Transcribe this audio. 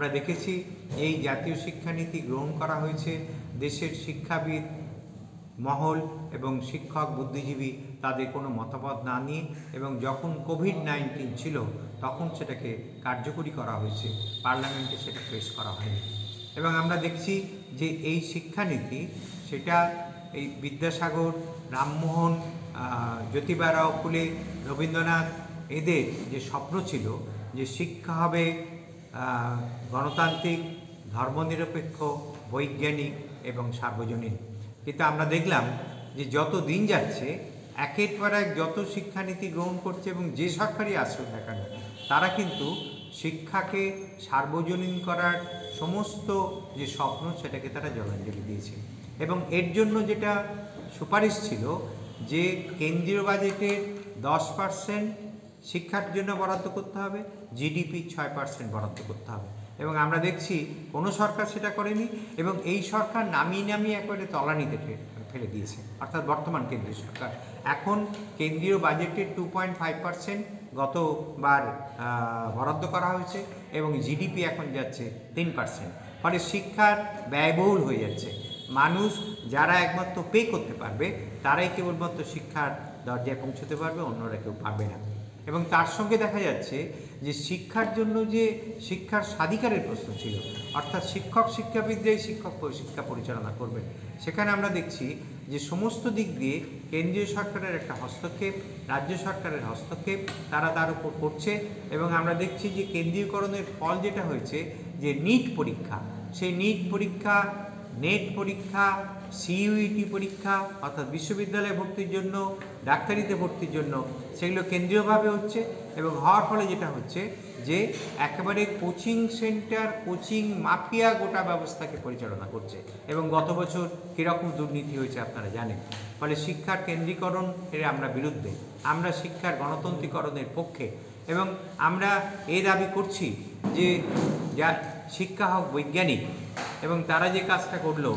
আমরা দেখেছি এই জাতীয় শিক্ষানীতি গ্রহণ করা হয়েছে দেশের শিক্ষাবিদ মহল এবং শিক্ষক বুদ্ধিজীবী তাদের কোনো মতামত না নিয়ে, এবং যখন কোভিড-19 ছিল তখন সেটাকে কার্যকরী করা হয়েছে, পার্লামেন্টে সেটা পেশ করা হয়নি। এবং আমরা দেখছি যে এই শিক্ষানীতি সেটা এই বিদ্যাসাগর, রামমোহন, জ্যোতিবা ফুলে, রবীন্দ্রনাথ এদের যে স্বপ্ন ছিল যে শিক্ষা হবে গণতান্ত্রিক, ধর্মনিরপেক্ষ, বৈজ্ঞানিক এবং সার্বজনীন, কিন্তু আমরা দেখলাম যে যত দিন যাচ্ছে একের পর এক যত শিক্ষানীতি গ্রহণ করছে এবং যে সরকারই আসুক না কেন তারা কিন্তু শিক্ষাকে সার্বজনীন করার সমস্ত যে স্বপ্ন সেটাকে তারা জলাঞ্জলি দিয়েছে। এবং এর জন্য যেটা সুপারিশ ছিল যে কেন্দ্রীয় বাজেটের 10% শিক্ষার জন্য বরাদ্দ করতে হবে, জিডিপি 6% বরাদ্দ করতে হবে, এবং আমরা দেখছি কোনো সরকার সেটা করেনি, এবং এই সরকার নামিয়ে নামিয়ে একেবারে তলানিতে ফেলে দিয়েছে, অর্থাৎ বর্তমান কেন্দ্রীয় সরকার। এখন কেন্দ্রীয় বাজেটের 2.5% গতবার বরাদ্দ করা হয়েছে এবং জিডিপি এখন যাচ্ছে 3%, ফলে শিক্ষার ব্যয়বহুল হয়ে যাচ্ছে। মানুষ যারা একমাত্র পে করতে পারবে তারাই কেবলমাত্র শিক্ষার দরজায় পৌঁছতে পারবে, অন্যরা কেউ পারবে না। এবং তার সঙ্গে দেখা যাচ্ছে যে শিক্ষার জন্য যে শিক্ষার স্বাধিকারের প্রশ্ন ছিল, অর্থাৎ শিক্ষাবিদরাই শিক্ষা পরিচালনা করবেন, সেখানে আমরা দেখছি যে সমস্ত দিক দিয়ে কেন্দ্রীয় সরকারের একটা হস্তক্ষেপ, রাজ্য সরকারের হস্তক্ষেপ তার উপর করছে। এবং আমরা দেখছি যে কেন্দ্রীয়করণের ফল যেটা হয়েছে যে নিট পরীক্ষা, সেই নিট পরীক্ষা, নেট পরীক্ষা, সিইউইটি পরীক্ষা অর্থাৎ বিশ্ববিদ্যালয়ে ভর্তির জন্য, ডাক্তারিতে ভর্তির জন্য, সেগুলো কেন্দ্রীয়ভাবে হচ্ছে, এবং হওয়ার ফলে যেটা হচ্ছে যে একেবারে কোচিং সেন্টার, কোচিং মাফিয়া গোটা ব্যবস্থাকে পরিচালনা করছে। এবং গত বছর কীরকম দুর্নীতি হয়েছে আপনারা জানেন। ফলে শিক্ষার কেন্দ্রীকরণ এর আমরা বিরুদ্ধে, আমরা শিক্ষার গণতন্ত্রীকরণের পক্ষে, এবং আমরা এই দাবি করছি যে যা শিক্ষা হোক বৈজ্ঞানিক। এবং তারা যে কাজটা করলো